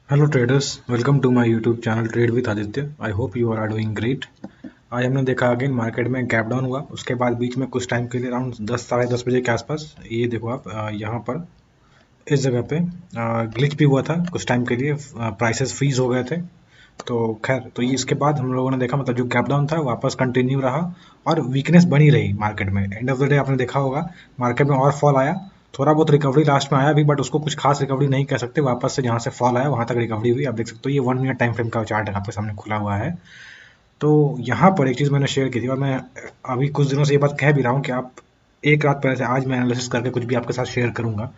Hello traders, welcome to my YouTube channel trade with Aditya. I hope you are doing great. आज हमने देखा again market में gap down हुआ, उसके बाद बीच में कुछ टाइम के लिए अराउंड 10 साढ़े 10 बजे के आसपास ये देखो आप यहाँ पर इस जगह पे ग्लिच भी हुआ था कुछ टाइम के लिए, प्राइसेस फ्रीज हो गए थे। तो खैर, तो ये इसके बाद हम लोगों ने देखा मतलब जो गैप डाउन था वापस कंटिन्यू रहा और वीकनेस बनी रही मार्केट में। एंड ऑफ द डे आपने देखा होगा मार्केट में और फॉल आया, थोड़ा बहुत रिकवरी लास्ट में आया भी, बट उसको कुछ खास रिकवरी नहीं कह सकते। वापस से जहाँ से फॉल आया वहाँ तक रिकवरी हुई। आप देख सकते हो ये 1 मिनट टाइम फ्रेम का चार्ट आपके सामने खुला हुआ है। तो यहाँ पर एक चीज़ मैंने शेयर की थी और मैं अभी कुछ दिनों से ये बात कह भी रहा हूँ कि आप एक रात पहले से आज मैं एनालिसिस करके कुछ भी आपके साथ शेयर करूंगा।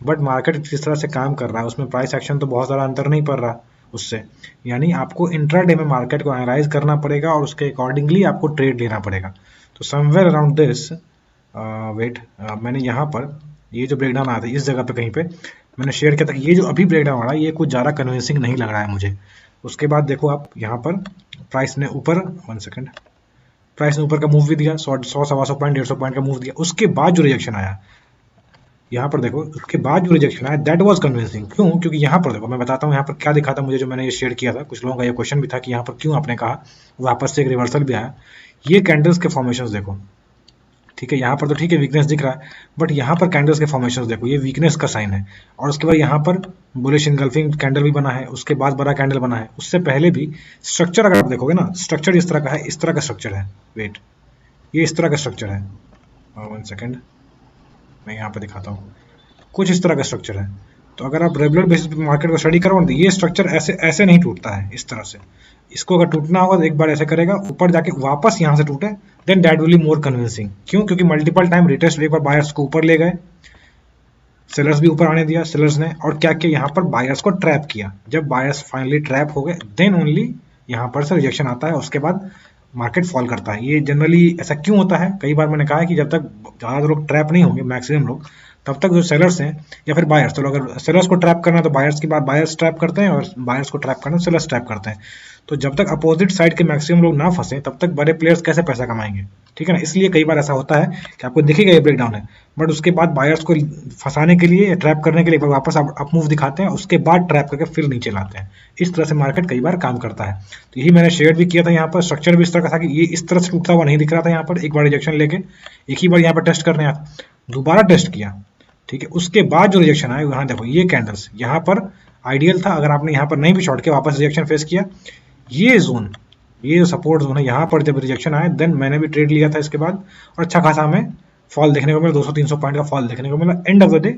बट मार्केट जिस तरह से काम कर रहा है उसमें प्राइस एक्शन तो बहुत ज़्यादा अंतर नहीं पड़ रहा उससे। यानी आपको इंट्राडे में मार्केट को एनालाइज करना पड़ेगा और उसके अकॉर्डिंगली आपको ट्रेड लेना पड़ेगा। तो समवेयर अराउंड दिस वेट, मैंने यहाँ पर ये जो ब्रेकडाउन आया था इस जगह पे कहीं पे मैंने शेयर किया था कि ये जो अभी ब्रेकडाउन आ रहा है ये कुछ ज़्यादा कन्विंसिंग नहीं लग रहा है मुझे। उसके बाद देखो आप यहाँ पर प्राइस ने ऊपर 1 सेकेंड, प्राइस ने ऊपर का मूव भी दिया, 100 सवा 100 पॉइंट 150 पॉइंट का मूव दिया। उसके बाद जो रिजेक्शन आया यहाँ पर देखो, उसके बाद जो रिजेक्शन आया दैट वाज कन्विंसिंग। क्यों? क्योंकि यहाँ पर देखो मैं बताता हूँ यहाँ पर क्या दिखा था मुझे, जो मैंने ये शेयर किया था। कुछ लोगों का ये क्वेश्चन भी था कि यहाँ पर क्यों आपने कहा वापस से एक रिवर्सल भी आया। ये कैंडल्स के फॉर्मेशंस देखो, ठीक है, यहाँ पर तो ठीक है वीकनेस दिख रहा है, बट यहाँ पर कैंडल्स के फॉर्मेशंस देखो, ये वीकनेस का साइन है। और उसके बाद यहाँ पर बुलिश इनगल्फिंग कैंडल भी बना है, उसके बाद बड़ा कैंडल बना है। उससे पहले भी स्ट्रक्चर अगर आप देखोगे ना, स्ट्रक्चर इस तरह का है, इस तरह का स्ट्रक्चर है। वेट, ये इस तरह का स्ट्रक्चर है। 1 सेकेंड, मैं यहाँ पे दिखाता हूँ, कुछ इस तरह का स्ट्रक्चर है। तो अगर आप रेगुलर बेसिस पे मार्केट को स्टडी करो तो ये स्ट्रक्चर ऐसे ऐसे नहीं टूटता है इस तरह से। इसको अगर टूटना होगा तो एक बार ऐसे करेगा, ऊपर जाके वापस यहाँ से टूटे, then that will be more convincing. क्यों? क्योंकि मल्टीपल टाइम रिटेस्ट एक बार बायर्स को ऊपर ले गए, सेलर्स भी ऊपर आने दिया सेलर्स ने, और क्या किया यहाँ पर बायर्स को ट्रैप किया। जब बायर्स फाइनली ट्रैप हो गए देन ओनली यहाँ पर से रिजेक्शन आता है, उसके बाद मार्केट फॉल करता है। ये जनरली ऐसा क्यों होता है? कई बार मैंने कहा है कि जब तक ज़्यादा लोग ट्रैप नहीं होंगे, मैक्सिमम लोग, तब तक जो सेलर्स हैं या फिर बायर्स, तो अगर सेलर्स को ट्रैप करना है तो बायर्स की बात बायर्स ट्रैप करते हैं, और बायर्स को ट्रैप करना है सेलर्स ट्रैप करते हैं। तो जब तक अपोजिट साइड के मैक्सिमम लोग ना फंसे तब तक बड़े प्लेयर्स कैसे पैसा कमाएंगे? ठीक है ना। इसलिए कई बार ऐसा होता है कि आपको दिखेगा ये ब्रेकडाउन है, बट उसके बाद बायर्स को फंसाने के लिए, ट्रैप करने के लिए एक बार वापस अप मूव दिखाते हैं, उसके बाद ट्रैप करके फिर नीचे लाते हैं। इस तरह से मार्केट कई बार काम करता है। तो यही मैंने शेयर भी किया था। यहाँ पर स्ट्रक्चर भी इस तरह का था कि ये इस तरह से टूटता हुआ नहीं दिख रहा था। यहाँ पर एक बार रिजेक्शन लेके एक ही बार यहाँ पर टेस्ट करने आया, दोबारा टेस्ट किया, ठीक है, उसके बाद जो रिजेक्शन आया यहाँ देखो, ये कैंडल्स यहाँ पर आइडियल था। अगर आपने यहाँ पर नहीं भी शॉर्ट के वापस रिजेक्शन फेस किया, ये जोन, ये जो सपोर्ट जोन है, यहाँ पर जब रिजेक्शन आया देन मैंने भी ट्रेड लिया था इसके बाद, और अच्छा खासा हमें फॉल देखने को मिला, 200-300 पॉइंट का फॉल देखने को मिला। एंड ऑफ द डे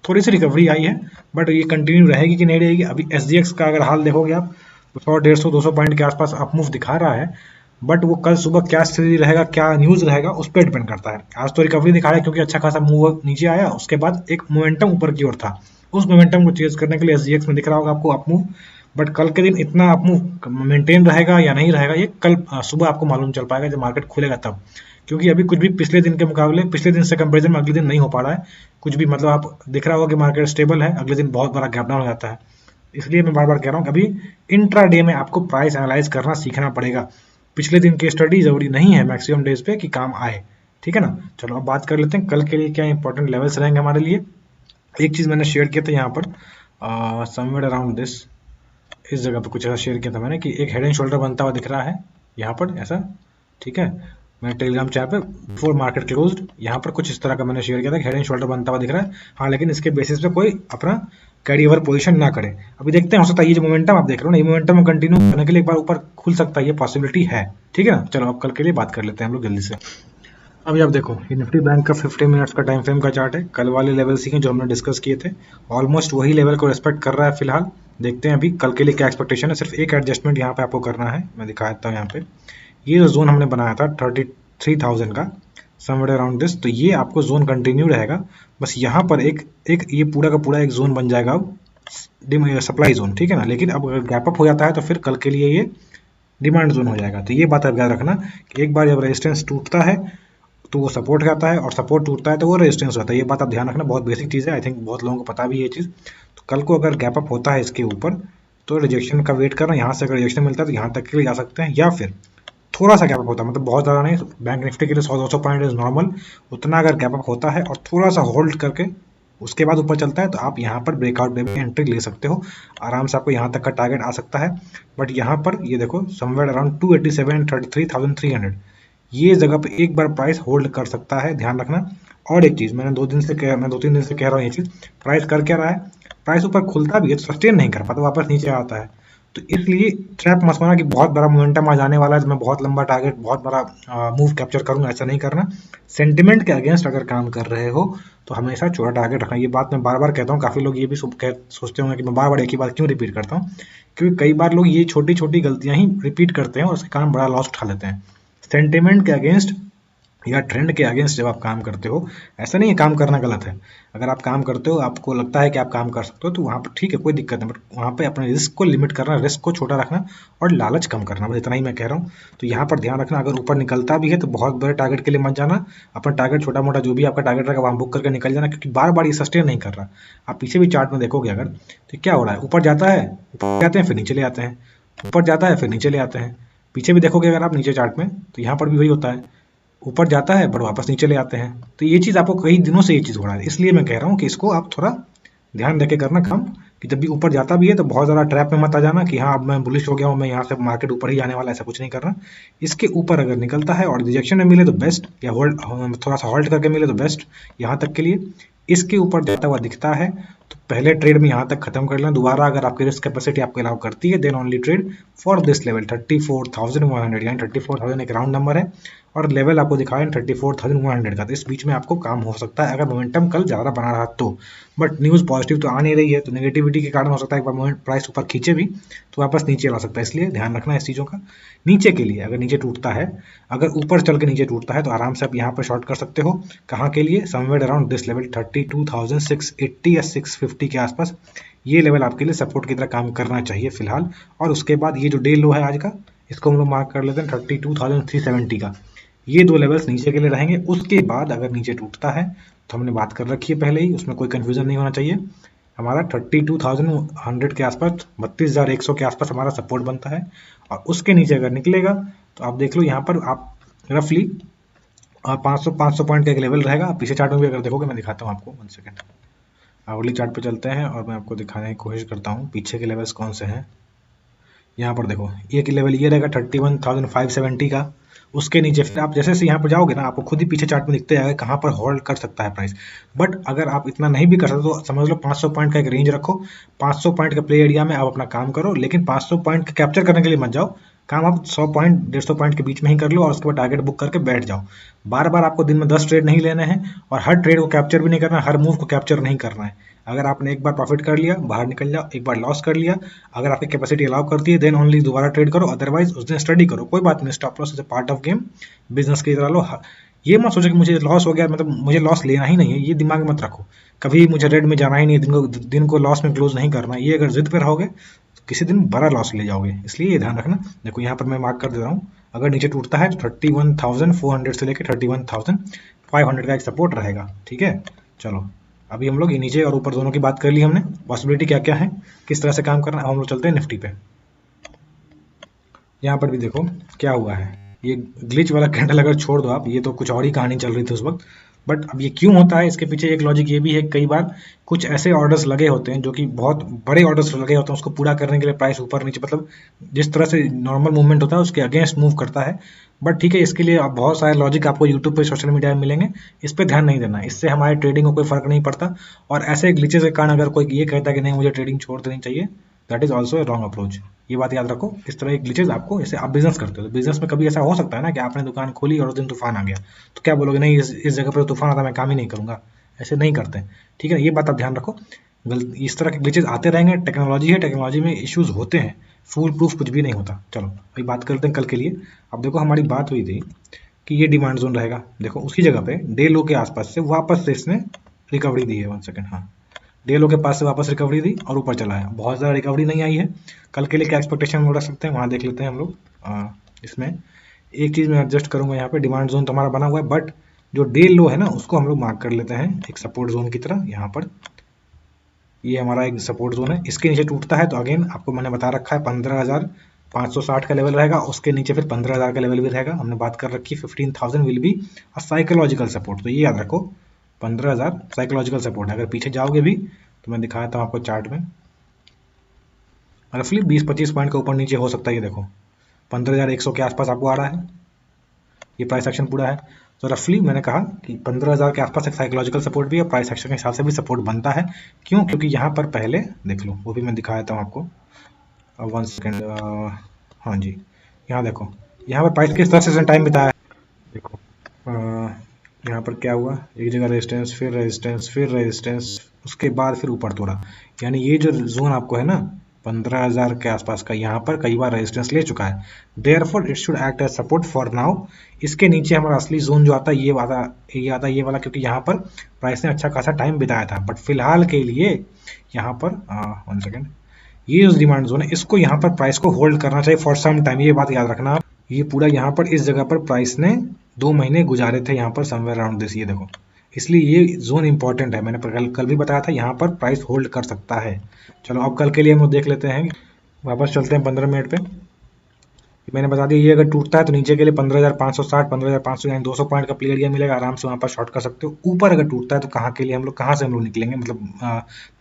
थोड़ी सी रिकवरी आई है, बट ये कंटिन्यू रहेगी कि नहीं रहेगी। अभी SGX का अगर हाल देखोगे आप तो 100, 150, 200 पॉइंट के आसपास अप मूव दिखा रहा है, बट वो कल सुबह क्या स्थिति रहेगा, क्या न्यूज़ रहेगा, उस पर डिपेंड करता है। आज तो रिकवरी दिखा रहा है क्योंकि अच्छा खासा मूव नीचे आया, उसके बाद एक मोमेंटम ऊपर की ओर था। उस मोमेंटम को चेज करने के लिए SGX में दिख रहा होगा आपको अप मूव, बट कल के दिन इतना अप मूव मेंटेन रहेगा या नहीं रहेगा, ये कल सुबह आपको मालूम चल पाएगा जब मार्केट खुलेगा तब। क्योंकि अभी कुछ भी पिछले दिन के मुकाबले, पिछले दिन से कंपेरिजन में अगले दिन नहीं हो पा रहा है कुछ भी। मतलब आप दिख रहा होगा कि मार्केट स्टेबल है, अगले दिन बहुत बड़ा गैप डाउन हो जाता है। इसलिए मैं बार बार कह रहा हूँ कि अभी इंट्राडे में आपको प्राइस एनालाइज करना सीखना पड़ेगा। पिछले दिन की स्टडी जरूरी नहीं है मैक्सिमम डेज पे कि काम आए। ठीक है ना। चलो अब बात कर लेते हैं कल के लिए क्या इंपॉर्टेंट लेवल्स रहेंगे हमारे लिए। एक चीज मैंने शेयर किया था यहाँ पर समवेयर अराउंड दिस, इस जगह पे कुछ ऐसा शेयर किया था मैंने कि एक हेड एंड शोल्डर बनता हुआ दिख रहा है यहाँ पर ऐसा, ठीक है। मैंने टेलीग्राम चैनल पे बिफोर मार्केट क्लोज्ड यहाँ पर कुछ इस तरह का मैंने शेयर किया था, हेड एंड शोल्डर बनता हुआ दिख रहा है। हाँ, लेकिन इसके बेसिस पे कोई अपना कैरी ओवर पोजीशन ना करे। अभी देखते हैं, हो सकता है ये जो मोमेंटम आप देख रहे हो ना, ये मोमेंटम कंटिन्यू करने के लिए एक बार ऊपर खुल सकता है, ये पॉसिबिलिटी है। ठीक है ना। चलो अब कल के लिए बात कर लेते हैं हम लोग जल्दी से। अभी आप देखो, ये निफ्टी बैंक का 50 मिनट्स का टाइम फ्रेम का चार्ट है। कल वाले लेवल्स ही हैं जो हमने डिस्कस किए थे, ऑलमोस्ट वही लेवल को रिस्पेक्ट कर रहा है फिलहाल। देखते हैं अभी कल के लिए क्या एक्सपेक्टेशन है। सिर्फ एक एडजस्टमेंट यहाँ पे आपको करना है, मैं दिखा देता हूँ यहाँ पे। ये जो जोन हमने बनाया था 33,000 का, समवेयर अराउंड दिस, तो ये आपको जोन कंटिन्यू रहेगा। बस यहाँ पर एक एक ये पूरा का पूरा एक जोन बन जाएगा अब सप्लाई जोन, ठीक है ना। लेकिन अब अगर गैप अप हो जाता है तो फिर कल के लिए ये डिमांड जोन हो जाएगा। तो ये बात आप याद रखना कि एक बार जब रेजिस्टेंस टूटता है तो वो सपोर्ट करता है, और सपोर्ट टूटता है तो वो रेजिस्टेंस होता है। ये बात आप ध्यान रखना, बहुत बेसिक चीज़ है, आई थिंक बहुत लोगों को पता भी ये चीज़। तो कल को अगर गैप अप होता है इसके ऊपर तो रिजेक्शन का वेट करना, यहाँ से अगर रिजेक्शन मिलता है तो यहाँ तक के लिए जा सकते हैं, या फिर थोड़ा सा गैप अप होता है, मतलब बहुत ज़्यादा नहीं। बैंक निफ्टी के लिए 100-200 पॉइंट इज नॉर्मल, उतना अगर गैप अप होता है और थोड़ा सा होल्ड करके उसके बाद ऊपर चलता है तो आप यहाँ पर ब्रेकआउट में भी एंट्री ले सकते हो, आराम से आपको यहाँ तक का टारगेट आ सकता है। बट यहाँ पर ये देखो समवेयर अराउंड 287 33,300 ये जगह पे एक बार प्राइस होल्ड कर सकता है, ध्यान रखना। और एक चीज़ मैं 2-3 दिन से कह रहा हूँ, ये चीज़ प्राइस कर क्या रहा है, प्राइस ऊपर खुलता भी है तो सस्टेन नहीं कर पाता, वापस नीचे आता है। तो इसलिए ट्रैप मत मारना कि बहुत बड़ा मोमेंटम आ जाने वाला है तो मैं बहुत लंबा टारगेट बहुत बड़ा मूव कैप्चर करूंगा, ऐसा नहीं करना। सेंटिमेंट के अगेंस्ट अगर काम कर रहे हो तो हमेशा छोटा टारगेट रखना। ये बात मैं बार बार कहता हूँ, काफ़ी लोग ये भी सोचते होंगे कि मैं बार बार एक ही बात क्यों रिपीट करता हूँ, क्योंकि कई बार लोग ये छोटी छोटी गलतियां ही रिपीट करते हैं और उसके कारण बड़ा लॉस उठा लेते हैं। सेंटिमेंट के अगेंस्ट या ट्रेंड के अगेंस्ट जब आप काम करते हो, ऐसा नहीं है काम करना गलत है। अगर आप काम करते हो, आपको लगता है कि आप काम कर सकते हो तो वहाँ पर ठीक है, कोई दिक्कत नहीं, बट वहाँ पे अपने रिस्क को लिमिट करना, रिस्क को छोटा रखना और लालच कम करना, बस इतना ही मैं कह रहा हूँ। तो यहाँ पर ध्यान रखना, अगर ऊपर निकलता भी है तो बहुत बड़े टारगेट के लिए मत जाना, अपना टारगेट छोटा मोटा जो भी आपका टारगेट रहेगा वहाँ बुक करके निकल जाना, क्योंकि बार बार ये सस्टेन नहीं कर रहा। आप पीछे भी चार्ट में देखोगे अगर, तो क्या हो रहा है, ऊपर जाता है, ऊपर जाते हैं फिर नीचे ले आते हैं, ऊपर जाता है फिर नीचे ले आते हैं। पीछे भी देखोगे अगर आप नीचे चार्ट में, तो यहाँ पर भी वही होता है, ऊपर जाता है बट वापस नीचे ले आते हैं। तो ये चीज़ आपको कई दिनों से ये चीज़ हो रहा है, इसलिए मैं कह रहा हूँ कि इसको आप थोड़ा ध्यान देके करना काम, कि जब भी ऊपर जाता भी है तो बहुत ज़्यादा ट्रैप में मत आ जाना कि हाँ अब मैं बुलिश हो गया हूँ, मैं यहाँ से मार्केट ऊपर ही जाने वाला, ऐसा कुछ नहीं करना। इसके ऊपर अगर निकलता है और रिजेक्शन में मिले तो बेस्ट, या होल्ड थोड़ा सा होल्ड करके मिले तो बेस्ट यहाँ तक के लिए। इसके ऊपर जाता हुआ दिखता है तो पहले ट्रेड में यहाँ तक खत्म कर लें, दोबारा अगर आपकी रिस्क कैपेसिटी आपको अलाउ करती है then only trade for this level 34,100, यानी 34,000 एक राउंड नंबर है और लेवल आपको दिखाया 34,100 का। तो इस बीच में आपको काम हो सकता है अगर मोमेंटम कल ज़्यादा बना रहा तो। बट न्यूज़ पॉजिटिव तो आ नहीं रही है, तो नेगेटिविटी के कारण हो सकता है एक बार मोमेंट प्राइस ऊपर खींचे भी तो वापस नीचे ला सकता है, इसलिए ध्यान रखना इस चीज़ों का। नीचे के लिए अगर नीचे टूटता है, अगर ऊपर चल के नीचे टूटता है तो आराम से आप यहाँ पर शॉर्ट कर सकते हो। कहाँ के लिए, समवेयर अराउंड दिस लेवल 32,680 या 650 के आसपास, ये लेवल आपके लिए सपोर्ट की तरह काम करना चाहिए फिलहाल। और उसके बाद ये जो डे लो है आज का, इसको हम लोग मार्क कर लेते हैं 32,370 का, ये दो लेवल्स नीचे के लिए रहेंगे। उसके बाद अगर नीचे टूटता है तो हमने बात कर रखी है पहले ही, उसमें कोई कंफ्यूजन नहीं होना चाहिए। हमारा 32,100 के आसपास, 32,100 के आसपास हमारा सपोर्ट बनता है। और उसके नीचे अगर निकलेगा तो आप देख लो यहाँ पर आप रफली 500 पॉइंट का एक लेवल रहेगा। आप पीछे चार्ट में भी अगर देखोगे, मैं दिखाता हूँ आपको, 1 सेकेंड, आवरली चार्ट पे चलते हैं और मैं आपको दिखाने की कोशिश करता हूँ पीछे के लेवल्स कौन से हैं। यहाँ पर देखो एक लेवल ये रहेगा 31,570 का, उसके नीचे फिर आप जैसे यहाँ पर जाओगे ना, आपको खुद ही पीछे चार्ट में दिखते जाएगा कहाँ पर होल्ड कर सकता है प्राइस। बट अगर आप इतना नहीं भी कर सकते तो समझ लो 500 पॉइंट का एक रेंज रखो, 500 पॉइंट के प्ले एरिया में आप अपना काम करो, लेकिन 500 पॉइंट कैप्चर करने के लिए मत जाओ, काम आप 100 पॉइंट 150 पॉइंट के बीच में ही कर लो और उसके बाद टारगेट बुक करके बैठ जाओ। बार बार आपको दिन में 10 ट्रेड नहीं लेने हैं और हर ट्रेड को कैप्चर भी नहीं करना, हर मूव को कैप्चर नहीं करना है। अगर आपने एक बार प्रॉफिट कर लिया, बाहर निकल जाओ, एक बार लॉस कर लिया, अगर आपकी कैपेसिटी अलाउ करती है देन ओनली दोबारा ट्रेड करो, अदरवाइज उस दिन स्टडी करो, कोई बात नहीं, stop loss is a part of game, business की तरह लो। ये मत सोचो कि मुझे लॉस हो गया मतलब मुझे लॉस लेना ही नहीं है, ये दिमाग में मत रखो। कभी मुझे रेड में जाना ही नहीं है, दिन को लॉस में क्लोज नहीं करना, ये अगर जिद पे रहोगे तो किसी दिन बड़ा लॉस ले जाओगे, इसलिए ये ध्यान रखना। देखो यहाँ पर मैं मार्क कर दे रहा हूँ, अगर नीचे टूटता है तो 31,400 से लेकर 31,500 का एक सपोर्ट रहेगा, ठीक है। चलो अभी हम लोग ये नीचे और ऊपर दोनों की बात कर ली हमने, पॉसिबिलिटी क्या क्या है, किस तरह से काम करना है। अब हम लोग चलते हैं निफ्टी पे। यहाँ पर भी देखो क्या हुआ है, ये ग्लिच वाला कैंडल अगर छोड़ दो आप, ये तो कुछ और ही कहानी चल रही थी उस वक्त। बट अब ये क्यों होता है, इसके पीछे एक लॉजिक ये भी है, कई बार कुछ ऐसे ऑर्डर्स लगे होते हैं जो कि बहुत बड़े ऑर्डर्स लगे होते हैं, उसको पूरा करने के लिए प्राइस ऊपर नीचे, मतलब जिस तरह से नॉर्मल मूवमेंट होता है उसके अगेंस्ट मूव करता है। बट ठीक है, इसके लिए अब बहुत सारे लॉजिक आपको यूट्यूब पे, सोशल मीडिया में मिलेंगे, इस पर ध्यान नहीं देना, इससे हमारे ट्रेडिंग को कोई फर्क नहीं पड़ता। और ऐसे ग्लिचेस के कारण अगर कोई ये कहता है कि नहीं मुझे ट्रेडिंग छोड़ देनी चाहिए, that is also a wrong approach, ये बात याद रखो। इस तरह के ग्लिचेस आपको, जैसे आप बिजनेस करते हो तो बिजनेस में कभी ऐसा हो सकता है ना कि आपने दुकान खोली और उस दिन तूफान आ गया, तो क्या बोलोगे, नहीं इस जगह पर तूफान आता मैं काम ही नहीं करूंगा, ऐसे नहीं करते, ठीक है। ये बात आप ध्यान रखो, इस तरह के ग्लिचेस आते रहेंगे, टेक्नोलॉजी है, टेक्नोलॉजी में इश्यूज होते हैं, फुल प्रूफ कुछ भी नहीं होता। चलो अभी बात करते हैं कल के लिए। अब देखो हमारी बात हुई थी कि ये डिमांड जोन रहेगा, देखो उसकी जगह पे डे लो के आसपास से वापस से इसने रिकवरी दी है, 1 सेकेंड, हाँ, डे लो के पास से वापस रिकवरी दी और ऊपर चला है, बहुत ज़्यादा रिकवरी नहीं आई है। कल के लिए क्या एक्सपेक्टेशन हो रख सकते हैं वहाँ देख लेते हैं हम लोग। इसमें एक चीज़ मैं एडजस्ट करूँगा, यहाँ पे डिमांड जोन तो हमारा बना हुआ है, बट जो डे लो है ना उसको हम लोग मार्क कर लेते हैं एक सपोर्ट जोन की तरह। यहाँ पर ये हमारा एक सपोर्ट जोन है, इसके नीचे टूटता है तो अगेन आपको मैंने बता रखा है 15,560 का लेवल रहेगा, उसके नीचे फिर 15,000 का लेवल भी रहेगा। हमने बात कर रखी है 15,000 will be a psychological support, तो ये याद रखो 15,000 साइकोलॉजिकल सपोर्ट है। अगर पीछे जाओगे भी तो मैं दिखाया था आपको चार्ट में, रफली 20-25 पॉइंट का ऊपर नीचे हो सकता है। ये देखो 15,100 के आसपास आपको आ रहा है, ये प्राइस एक्शन पूरा है। तो रफली मैंने कहा कि 15,000 के आसपास एक साइकोलॉजिकल सपोर्ट भी है, प्राइस एक्शन के हिसाब से भी सपोर्ट बनता है। क्यों? क्योंकि यहाँ पर पहले देख लो, वो भी मैं दिखा देता हूँ आपको। 1 सेकेंड, हाँ जी, यहाँ देखो, यहाँ पर प्राइस किस तरह से टाइम बिताया है। देखो यहाँ पर क्या हुआ, एक जगह रेजिस्टेंस, फिर रेजिस्टेंस, फिर रेजिस्टेंस, उसके बाद फिर ऊपर तोड़ा। यानी ये जो जोन आपको है ना 15,000 के आसपास का, यहाँ पर कई बार रेजिस्टेंस ले चुका है। Therefore it should act as support for now. इसके नीचे हमारा असली जोन जो आता है ये वाला, क्योंकि यहाँ पर प्राइस ने अच्छा खासा टाइम बिताया था। बट फिलहाल के लिए यहाँ पर 1 सेकेंड, ये जो डिमांड जोन है इसको यहाँ पर प्राइस को होल्ड करना चाहिए फॉर सम टाइम। ये बात याद रखना। ये पूरा यहाँ पर इस जगह पर प्राइस ने 2 महीने गुजारे थे यहाँ पर समवेयर अराउंड दिस, ये देखो। इसलिए ये जोन इंपॉर्टेंट है। मैंने कल भी बताया था यहाँ पर प्राइस होल्ड कर सकता है। चलो अब कल के लिए हम लोग देख लेते हैं, वापस चलते हैं 15 मिनट पे। मैंने बता दिया ये अगर टूटता है तो नीचे के लिए 15,560, 15,500 यानी 200 पॉइंट का प्ले एरिया मिलेगा, आराम से वहाँ पर शॉर्ट कर सकते हो। ऊपर अगर टूटता है तो कहाँ के लिए हम लोग, कहाँ से हम लोग निकलेंगे, मतलब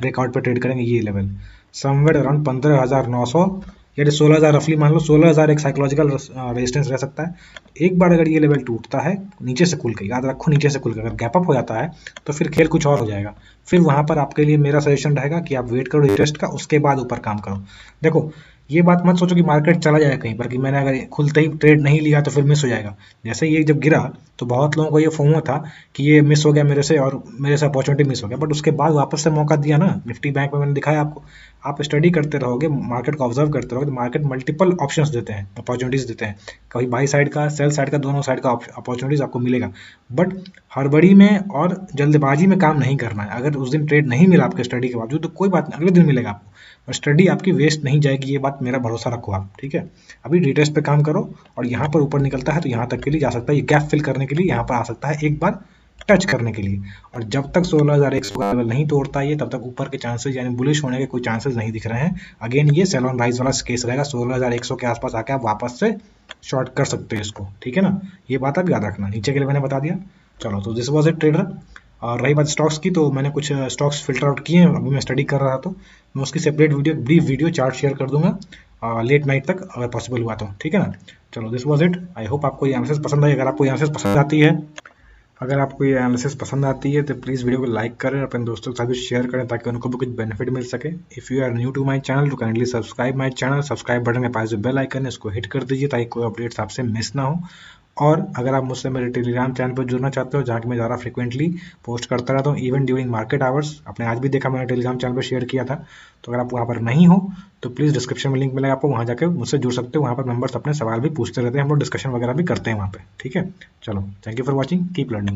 ब्रेकआउट पे ट्रेड करेंगे ये लेवल समवेयर अराउंड 15,900 या 16,000 रफली मान लो। 16,000 एक साइकोलॉजिकल रेजिस्टेंस रह सकता है। एक बार अगर ये लेवल टूटता है नीचे से खुल के, याद रखो नीचे से खुल के, अगर गैप अप हो जाता है तो फिर खेल कुछ और हो जाएगा। फिर वहाँ पर आपके लिए मेरा सजेशन रहेगा कि आप वेट करो रिटेस्ट का, उसके बाद ऊपर काम करो। देखो ये बात मत सोचो कि मार्केट चला जाएगा कहीं पर, कि मैंने अगर खुलते ही ट्रेड नहीं लिया तो फिर मिस हो जाएगा। जैसे ये जब गिरा तो बहुत लोगों को ये फोमो था कि ये मिस हो गया मेरे से, और मेरे से अपॉर्चुनिटी मिस हो गया। बट उसके बाद वापस से मौका दिया ना, निफ्टी बैंक में मैंने दिखाया आपको। आप स्टडी करते रहोगे, मार्केट को ऑब्जर्व करते रहोगे, तो मार्केट मल्टीपल ऑप्शंस देते हैं, अपॉर्चुनिटीज देते हैं। कभी बाई साइड का, सेल साइड का, दोनों साइड का अपॉर्चुनिटीज आपको मिलेगा। बट हड़बड़ी में और जल्दबाजी में काम नहीं करना है। अगर उस दिन ट्रेड नहीं मिला आपके स्टडी के बावजूद तो कोई बात नहीं, अगले दिन मिलेगा आपको। और स्टडी आपकी वेस्ट नहीं जाएगी, ये बात मेरा भरोसा रखो आप, ठीक है। अभी रिटेस्ट पे काम करो, और यहाँ पर ऊपर निकलता है तो यहाँ तक के लिए जा सकता है, ये गैप फिल करने के लिए यहाँ पर आ सकता है, एक बार टच करने के लिए। और जब तक 16,100 का लेवल नहीं तोड़ता ये, तब तक ऊपर के चांसेस यानी बुलिश होने के कोई चांसेस नहीं दिख रहे हैं। अगेन ये सेल ऑन राइज वाला केस रहेगा, 16,100 के आसपास आके आप वापस से शॉर्ट कर सकते हैं इसको, ठीक है ना। ये बात आप याद रखना, नीचे के लिए मैंने बता दिया। चलो तो दिस वॉज इट ट्रेडर। और रही बात स्टॉक्स की, तो मैंने कुछ स्टॉक्स फिल्टर आउट किए हैं, अभी मैं स्टडी कर रहा था, मैं उसकी separate video, brief video chart share कर दूंगा लेट नाइट तक अगर पॉसिबल हुआ तो, ठीक है ना। चलो this was it. I hope आपको ये एनालिसिस पसंद आई। अगर आपको ये एनालिसिस पसंद आती है, तो प्लीज़ वीडियो को लाइक करें, अपने दोस्तों के साथ भी शेयर करें ताकि उनको भी कुछ बेनिफिट मिल सके। If you are new to my channel तो kindly subscribe my channel. Subscribe button के पास जो बेल आइकन है उसको हिट कर दीजिए ताकि कोई अपडेट्स आपसे मिस ना हो। और अगर आप मुझसे मेरे टेलीग्राम चैनल पर जुड़ना चाहते हो, जहाँ कि मैं ज़्यादा फ्रिक्वेंटली पोस्ट करता रहता हूँ इवन ड्यूरिंग मार्केट आवर्स, आपने आज भी देखा मैंने टेलीग्राम चैनल पर शेयर किया था। तो अगर आप वहाँ पर नहीं हो तो प्लीज़ डिस्क्रिप्शन में लिंक मिलेगा आपको, वहाँ जाकर मुझसे जुड़ सकते हो। वहाँ पर मेंबर्स अपने सवाल भी पूछते रहते हैं, हम लोग डिस्कशन वगैरह भी करते हैं वहाँ पे, ठीक है। चलो, thank you for watching, keep learning.